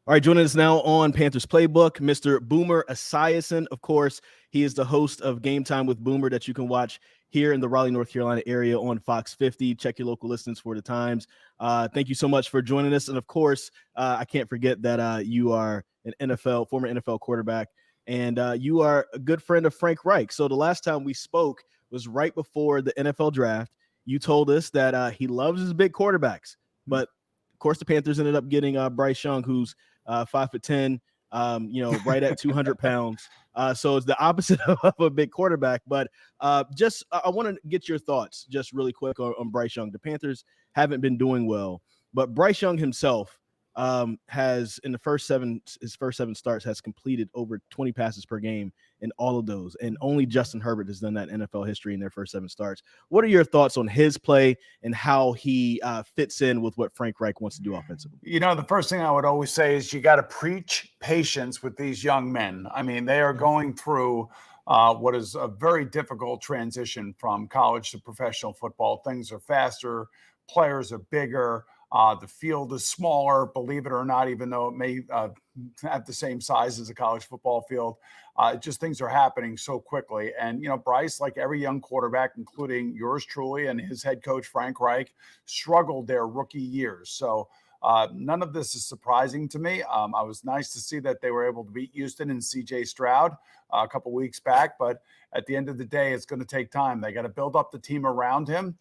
All right, joining us now on Panthers Playbook, Mr. Boomer Esiason. Of course, he is the host of Game Time with Boomer that you can watch here in the Raleigh, North Carolina area on Fox 50. Check your local listings for the times. Thank you so much for joining us. And of course, I can't forget that you are an former NFL quarterback, and you are a good friend of Frank Reich. So the last time we spoke was right before the NFL draft. You told us that he loves his big quarterbacks, but of course, the Panthers ended up getting Bryce Young, who's 5'10", right at 200 pounds. So it's the opposite of a big quarterback. But I want to get your thoughts just really quick on Bryce Young. The Panthers haven't been doing well, but Bryce Young himself has in his first seven starts has completed over 20 passes per game in all of those. And only Justin Herbert has done that in NFL history in their first seven starts. What are your thoughts on his play and how he fits in with what Frank Reich wants to do offensively? The first thing I would always say is you got to preach patience with these young men. I mean, they are going through what is a very difficult transition from college to professional football. Things are faster, players are bigger. The field is smaller, believe it or not, even though it may have the same size as a college football field. Just things are happening so quickly. And, Bryce, like every young quarterback, including yours truly and his head coach, Frank Reich, struggled their rookie years. So none of this is surprising to me. I was nice to see that they were able to beat Houston and CJ Stroud a couple weeks back. But at the end of the day, it's going to take time. They got to build up the team around him.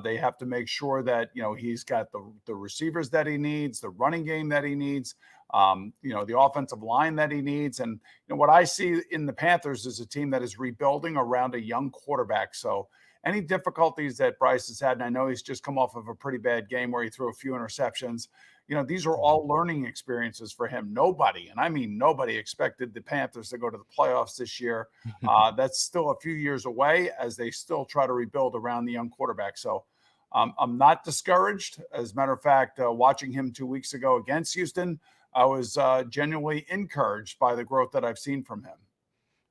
They have to make sure that, he's got the receivers that he needs, the running game that he needs, the offensive line that he needs. And what I see in the Panthers is a team that is rebuilding around a young quarterback. So any difficulties that Bryce has had, and I know he's just come off of a pretty bad game where he threw a few interceptions, these are all learning experiences for him. Nobody, and I mean nobody, expected the Panthers to go to the playoffs this year. That's still a few years away as they still try to rebuild around the young quarterback. So I'm not discouraged. As a matter of fact, watching him 2 weeks ago against Houston, I was genuinely encouraged by the growth that I've seen from him.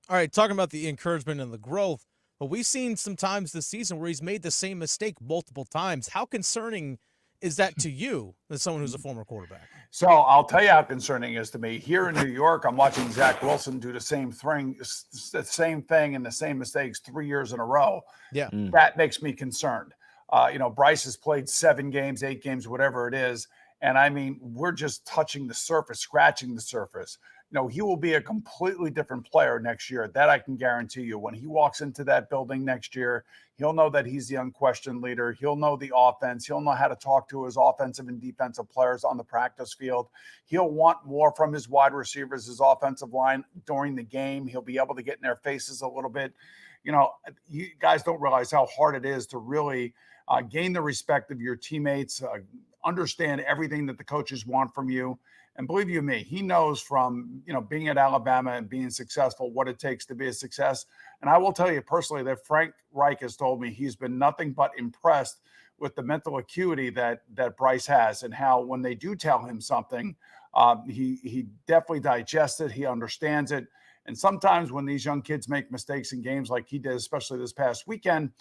All right, talking about the encouragement and the growth, but we've seen some times this season where he's made the same mistake multiple times. How concerning is that to you as someone who's a former quarterback? So I'll tell you how concerning it is to me. Here in New York, I'm watching Zach Wilson do the same thing and the same mistakes 3 years in a row. Yeah. That makes me concerned. Bryce has played 7 games, 8 games, whatever it is. And I mean, we're just touching the surface, scratching the surface. He will be a completely different player next year. That I can guarantee you. When he walks into that building next year, he'll know that he's the unquestioned leader. He'll know the offense. He'll know how to talk to his offensive and defensive players on the practice field. He'll want more from his wide receivers, his offensive line during the game. He'll be able to get in their faces a little bit. You guys don't realize how hard it is to really gain the respect of your teammates, understand everything that the coaches want from you. And believe you me, he knows from, being at Alabama and being successful, what it takes to be a success. And I will tell you personally that Frank Reich has told me he's been nothing but impressed with the mental acuity that Bryce has, and how when they do tell him something, he definitely digests it. He understands it. And sometimes when these young kids make mistakes in games like he did, especially this past weekend,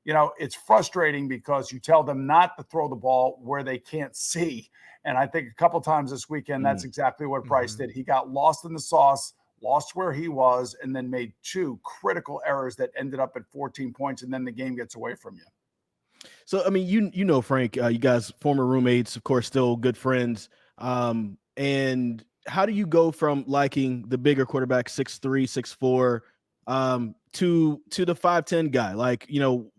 it's frustrating because you tell them not to throw the ball where they can't see. And I think a couple times this weekend, that's exactly what Bryce did. He got lost in the sauce, lost where he was, and then made 2 critical errors that ended up at 14 points, and then the game gets away from you. So, I mean, Frank, you guys, former roommates, of course, still good friends. And how do you go from liking the bigger quarterback, 6'3", 6'4", to the 5'10" guy? Like,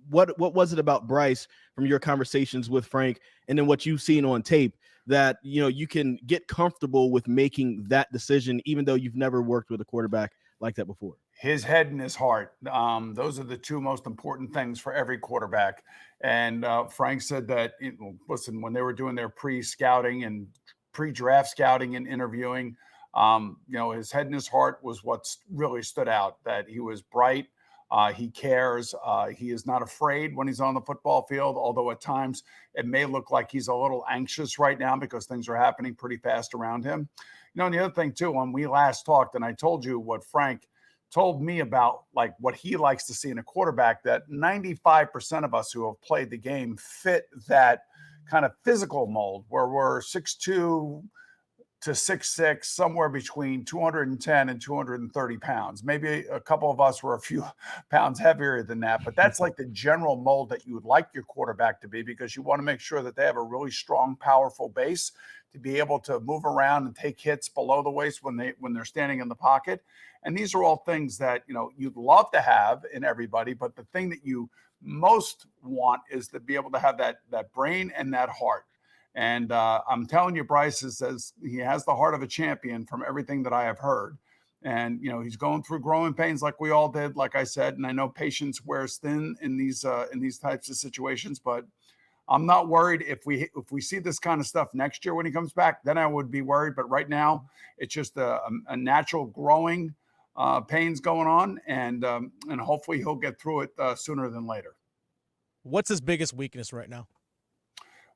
what was it about Bryce from your conversations with Frank and then what you've seen on tape that, you can get comfortable with making that decision, even though you've never worked with a quarterback like that before? His head and his heart. Those are the 2 most important things for every quarterback. And Frank said that, listen, when they were doing their pre-scouting and pre-draft scouting and interviewing, his head and his heart was what really stood out, that he was bright. He cares. He is not afraid when he's on the football field, although at times it may look like he's a little anxious right now because things are happening pretty fast around him. And the other thing too, when we last talked, and I told you what Frank told me about, like what he likes to see in a quarterback, that 95% of us who have played the game fit that kind of physical mold where we're 6'2", to 6'6", somewhere between 210 and 230 pounds. Maybe a couple of us were a few pounds heavier than that, but that's like the general mold that you would like your quarterback to be, because you want to make sure that they have a really strong, powerful base to be able to move around and take hits below the waist when they're standing in the pocket. And these are all things that, you'd love to have in everybody, but the thing that you most want is to be able to have that brain and that heart. And I'm telling you, Bryce says he has the heart of a champion from everything that I have heard. And, he's going through growing pains like we all did, like I said. And I know patience wears thin in these types of situations, but I'm not worried. If we see this kind of stuff next year when he comes back, then I would be worried. But right now, it's just a natural growing pains going on. And hopefully he'll get through it sooner than later. What's his biggest weakness right now?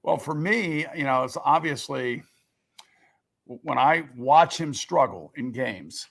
Well, for me, it's obviously when I watch him struggle in games,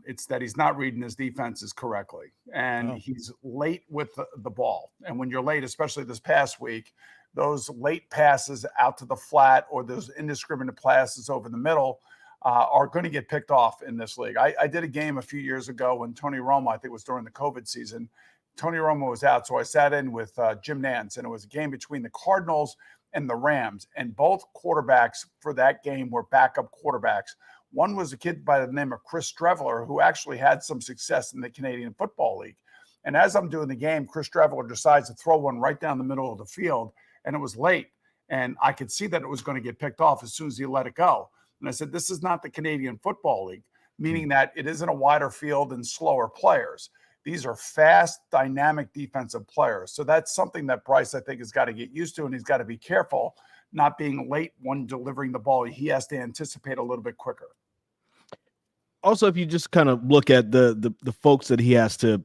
it's that he's not reading his defenses correctly, and he's late with the ball. And when you're late, especially this past week, those late passes out to the flat or those indiscriminate passes over the middle are going to get picked off in this league. I did a game a few years ago when Tony Romo, I think it was during the COVID season, Tony Romo was out, so I sat in with Jim Nance, and it was a game between the Cardinals and the Rams, and both quarterbacks for that game were backup quarterbacks. One was a kid by the name of Chris Streveler, who actually had some success in the Canadian Football League. And as I'm doing the game, Chris Streveler decides to throw one right down the middle of the field, and it was late. And I could see that it was going to get picked off as soon as he let it go. And I said, this is not the Canadian Football League, meaning that it isn't a wider field and slower players. These are fast, dynamic defensive players. So that's something that Bryce, I think, has got to get used to, and he's got to be careful not being late when delivering the ball. He has to anticipate a little bit quicker. Also, if you just kind of look at the folks that he has to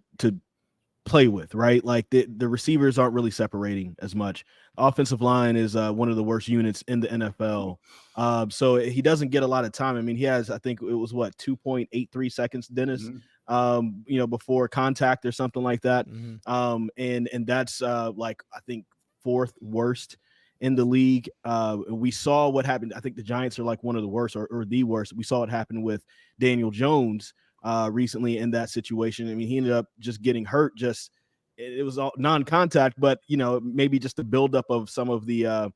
play with, right? Like the receivers aren't really separating as much. Offensive line is one of the worst units in the NFL. So he doesn't get a lot of time. I mean, he has, I think it was 2.83 seconds, Dennis, before contact or something like that. And that's I think fourth worst in the league. We saw what happened. I think the Giants are like one of the worst or the worst. We saw what happened with Daniel Jones recently in that situation. I mean, he ended up just getting hurt. It was all non-contact, but maybe just the buildup of some of the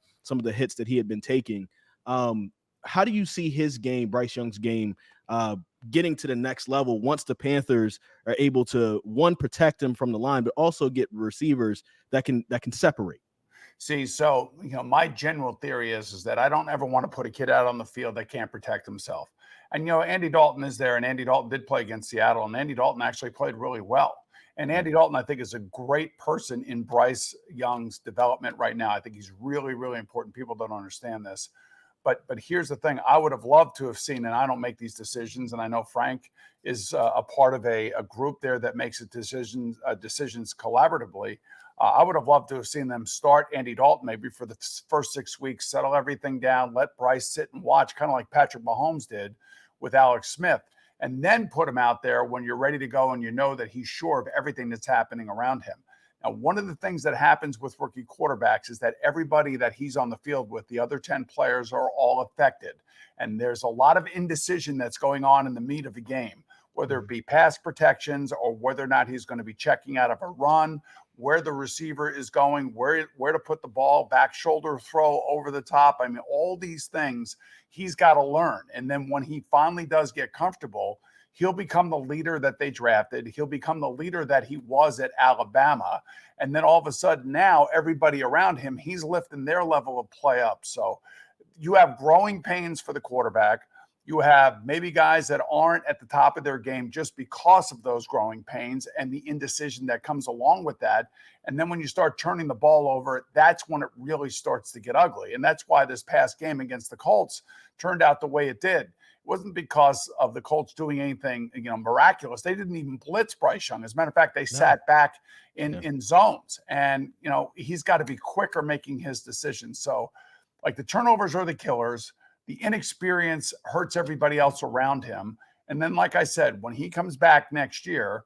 hits that he had been taking. How do you see his game, Bryce Young's game, getting to the next level once the Panthers are able to, one, protect him from the line, but also get receivers that can separate? See, so my general theory is that I don't ever want to put a kid out on the field that can't protect himself. And Andy Dalton is there, and Andy Dalton did play against Seattle, and Andy Dalton actually played really well. And Andy Dalton, I think, is a great person in Bryce Young's development right now. I think he's really, really important. People don't understand this. But here's the thing. I would have loved to have seen, and I don't make these decisions, and I know Frank is a part of a group there that makes decisions collaboratively. I would have loved to have seen them start Andy Dalton maybe for the first 6 weeks, settle everything down, let Bryce sit and watch, kind of like Patrick Mahomes did with Alex Smith, and then put him out there when you're ready to go and you know that he's sure of everything that's happening around him. Now, one of the things that happens with rookie quarterbacks is that everybody that he's on the field with, the other 10 players, are all affected. And there's a lot of indecision that's going on in the meat of the game, whether it be pass protections or whether or not he's going to be checking out of a run, where the receiver is going, where to put the ball, back shoulder throw, over the top. I mean, all these things he's got to learn. And then when he finally does get comfortable, he'll become the leader that they drafted. He'll become the leader that he was at Alabama. And then all of a sudden now everybody around him, he's lifting their level of play up. So you have growing pains for the quarterback. You have maybe guys that aren't at the top of their game just because of those growing pains and the indecision that comes along with that. And then when you start turning the ball over, that's when it really starts to get ugly. And that's why this past game against the Colts turned out the way it did. It wasn't because of the Colts doing anything, miraculous. They didn't even blitz Bryce Young. As a matter of fact, they sat back in zones. And, he's got to be quicker making his decisions. So, like, the turnovers are the killers. The inexperience hurts everybody else around him. And then, like I said, when he comes back next year,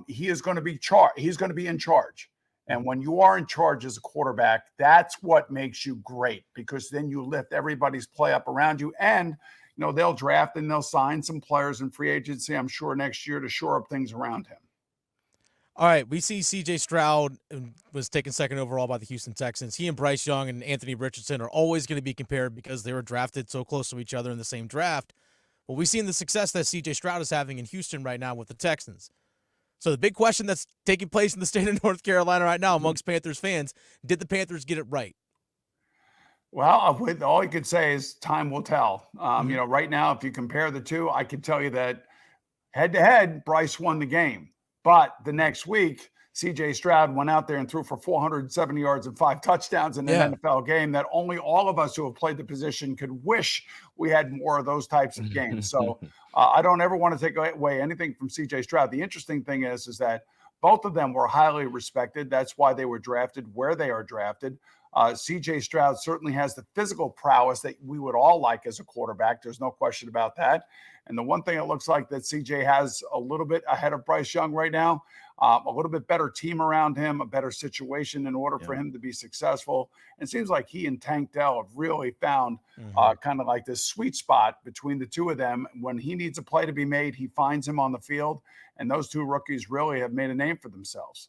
he is going to be he's going to be in charge. And when you are in charge as a quarterback, that's what makes you great, because then you lift everybody's play up around you. And they'll draft and they'll sign some players in free agency, I'm sure, next year to shore up things around him. All right, we see C.J. Stroud was taken second overall by the Houston Texans. He and Bryce Young and Anthony Richardson are always going to be compared because they were drafted so close to each other in the same draft. Well, we've seen the success that C.J. Stroud is having in Houston right now with the Texans. So the big question that's taking place in the state of North Carolina right now amongst Panthers fans, did the Panthers get it right? Well, all you could say is time will tell. Right now, if you compare the two, I can tell you that head-to-head, Bryce won the game. But the next week, C.J. Stroud went out there and threw for 470 yards and 5 touchdowns in an NFL game that only all of us who have played the position could wish we had more of those types of games. So I don't ever want to take away anything from C.J. Stroud. The interesting thing is that both of them were highly respected. That's why they were drafted where they are drafted. C.J. Stroud certainly has the physical prowess that we would all like as a quarterback. There's no question about that. And the one thing it looks like that C.J. has a little bit ahead of Bryce Young right now, a little bit better team around him, a better situation in order for him to be successful. And it seems like he and Tank Dell have really found kind of like this sweet spot between the two of them. When he needs a play to be made, he finds him on the field. And those two rookies really have made a name for themselves.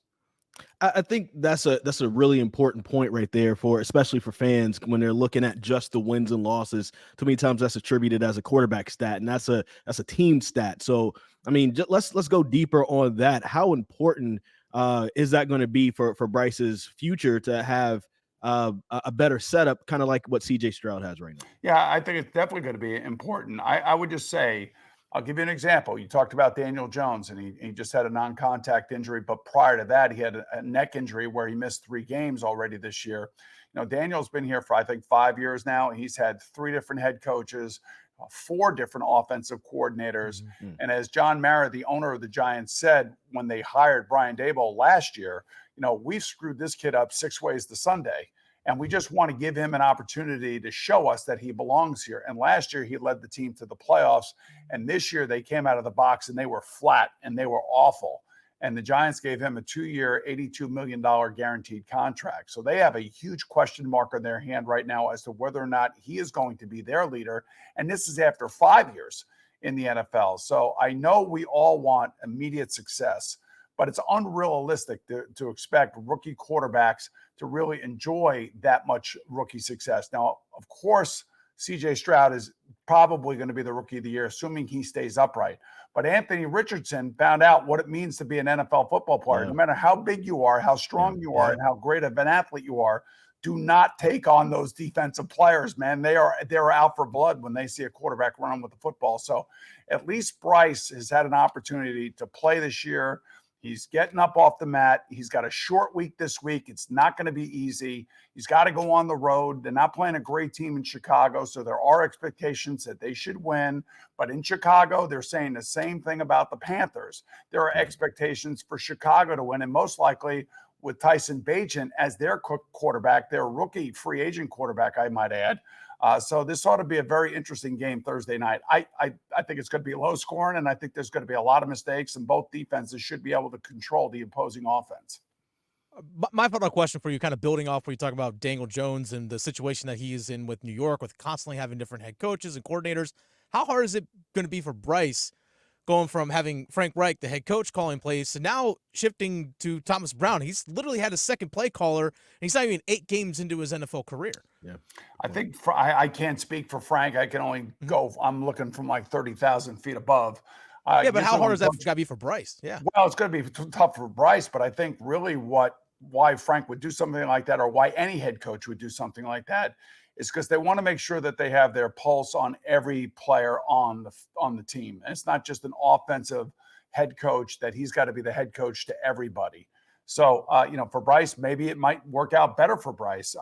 I think that's a really important point right there especially for fans when they're looking at just the wins and losses. Too many times that's attributed as a quarterback stat, and that's a team stat. So I mean, let's go deeper on that. How important is that going to be for Bryce's future to have a better setup, kind of like what C.J. Stroud has right now? Yeah, I think it's definitely going to be important. I would just say, I'll give you an example. You talked about Daniel Jones, and he just had a non-contact injury, but prior to that, he had a neck injury where he missed 3 games already this year. Daniel's been here for, I think, 5 years now. He's had 3 different head coaches, 4 different offensive coordinators. And as John Mara, the owner of the Giants, said when they hired Brian Daboll last year, we've screwed this kid up 6 ways to Sunday. And we just want to give him an opportunity to show us that he belongs here. And last year, he led the team to the playoffs. And this year, they came out of the box and they were flat and they were awful. And the Giants gave him a 2-year, $82 million guaranteed contract. So they have a huge question mark on their hand right now as to whether or not he is going to be their leader. And this is after 5 years in the NFL. So I know we all want immediate success, but it's unrealistic to expect rookie quarterbacks to really enjoy that much rookie success. Now, of course, C.J. Stroud is probably going to be the rookie of the year, assuming he stays upright. But Anthony Richardson found out what it means to be an NFL football player. No matter how big you are, how strong you are, and how great of an athlete you are, do not take on those defensive players, man. They're out for blood when they see a quarterback run with the football. So at least Bryce has had an opportunity to play this year. He's getting up off the mat. He's got a short week this week. It's not going to be easy. He's got to go on the road. They're not playing a great team in Chicago, so there are expectations that they should win. But in Chicago, they're saying the same thing about the Panthers. There are expectations for Chicago to win, and most likely with Tyson Bagent as their quarterback, their rookie free agent quarterback, I might add. So this ought to be a very interesting game Thursday night. I think it's going to be low scoring, and I think there's going to be a lot of mistakes, and both defenses should be able to control the opposing offense. My final question for you, kind of building off where you talk about Daniel Jones and the situation that he is in with New York, with constantly having different head coaches and coordinators. How hard is it going to be for Bryce going from having Frank Reich, the head coach, calling plays, to now shifting to Thomas Brown? He's literally had a second play caller, and he's not even 8 games into his NFL career. Yeah, I think I can't speak for Frank. I can only go. I'm looking from like 30,000 feet above. Yeah, but how hard is that got to be for Bryce? Yeah. Well, it's going to be tough for Bryce, but I think really why Frank would do something like that, or why any head coach would do something like that, is because they want to make sure that they have their pulse on every player on the team. And it's not just an offensive head coach that he's got to be the head coach to everybody. So, for Bryce, maybe it might work out better for Bryce.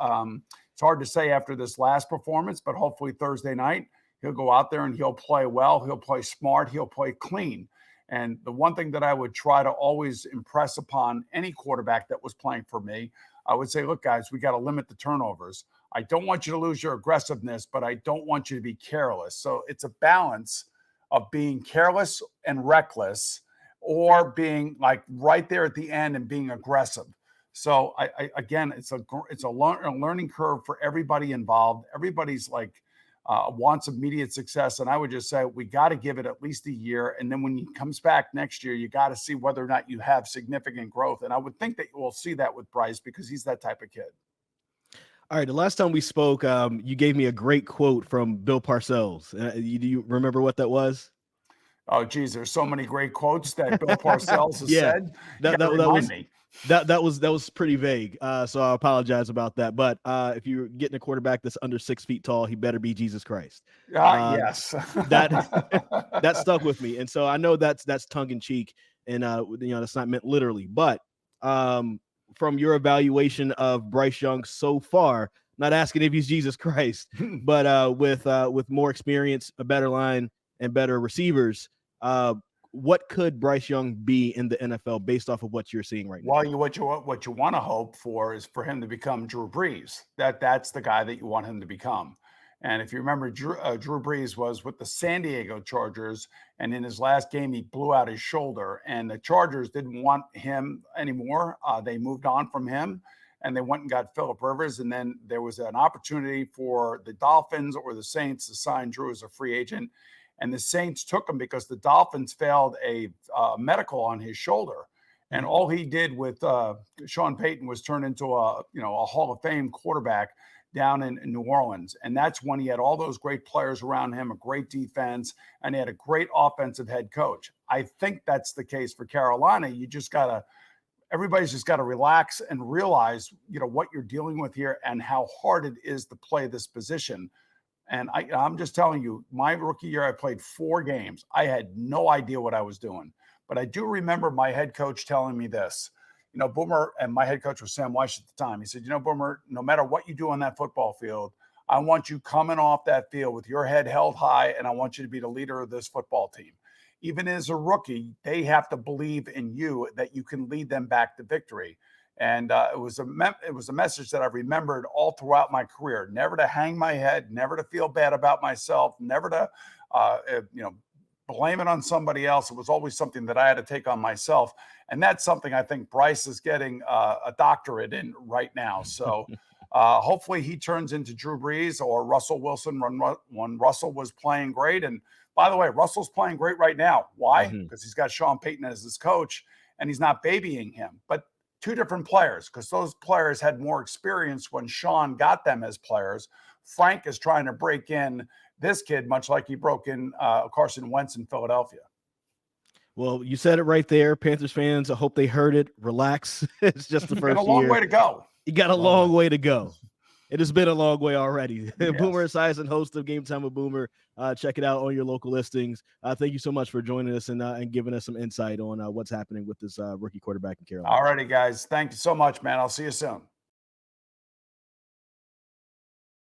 It's hard to say after this last performance, but hopefully Thursday night, he'll go out there and he'll play well. He'll play smart. He'll play clean. And the one thing that I would try to always impress upon any quarterback that was playing for me, I would say, look, guys, we got to limit the turnovers. I don't want you to lose your aggressiveness, but I don't want you to be careless. So it's a balance of being careless and reckless, or being like right there at the end and being aggressive. So again, it's a learning curve for everybody involved. Everybody's like wants immediate success. And I would just say we got to give it at least a year. And then when he comes back next year, you got to see whether or not you have significant growth. And I would think that we'll see that with Bryce because he's that type of kid. All right. The last time we spoke, you gave me a great quote from Bill Parcells. Do you remember what that was? Oh, geez, there's so many great quotes that Bill Parcells has said. That was pretty vague. So I apologize about that. But if you're getting a quarterback that's under 6 feet tall, he better be Jesus Christ. Yes, that stuck with me, and so I know that's tongue in cheek, and that's not meant literally. But from your evaluation of Bryce Young so far, not asking if he's Jesus Christ, but with more experience, a better line, and better receivers, what could Bryce Young be in the NFL based off of what you're seeing right now? Well, what you want to hope for is for him to become Drew Brees. That's the guy that you want him to become. And if you remember, Drew Brees was with the San Diego Chargers, and in his last game, he blew out his shoulder, and the Chargers didn't want him anymore. They moved on from him, and they went and got Phillip Rivers. And then there was an opportunity for the Dolphins or the Saints to sign Drew as a free agent. And the Saints took him because the Dolphins failed a medical on his shoulder. And all he did with Sean Payton was turn into a Hall of Fame quarterback down in New Orleans. And that's when he had all those great players around him, a great defense, and he had a great offensive head coach. I think that's the case for Carolina. Everybody's just got to relax and realize, what you're dealing with here and how hard it is to play this position. And I'm just telling you, my rookie year, I played 4 games. I had no idea what I was doing. But I do remember my head coach telling me this. Boomer, and my head coach was Sam Weiss at the time. He said, Boomer, no matter what you do on that football field, I want you coming off that field with your head held high, and I want you to be the leader of this football team. Even as a rookie, they have to believe in you that you can lead them back to victory. And it was a message that I remembered all throughout my career. Never to hang my head, never to feel bad about myself, never to blame it on somebody else. It was always something that I had to take on myself. And that's something I think Bryce is getting a doctorate in right now. So hopefully he turns into Drew Brees or Russell Wilson when Russell was playing great. And by the way, Russell's playing great right now. Why? Because he's got Sean Payton as his coach and he's not babying him. But 2 different players, because those players had more experience when Sean got them as players. Frank is trying to break in this kid, much like he broke in Carson Wentz in Philadelphia. Well, you said it right there. Panthers fans, I hope they heard it. Relax. It's just the first year. Got a long way to go. You got a long way to go. It has been a long way already. Yes. Boomer Esiason, host of Game Time with Boomer. Check it out on your local listings. Thank you so much for joining us and giving us some insight on what's happening with this rookie quarterback in Carolina. All righty, guys. Thank you so much, man. I'll see you soon.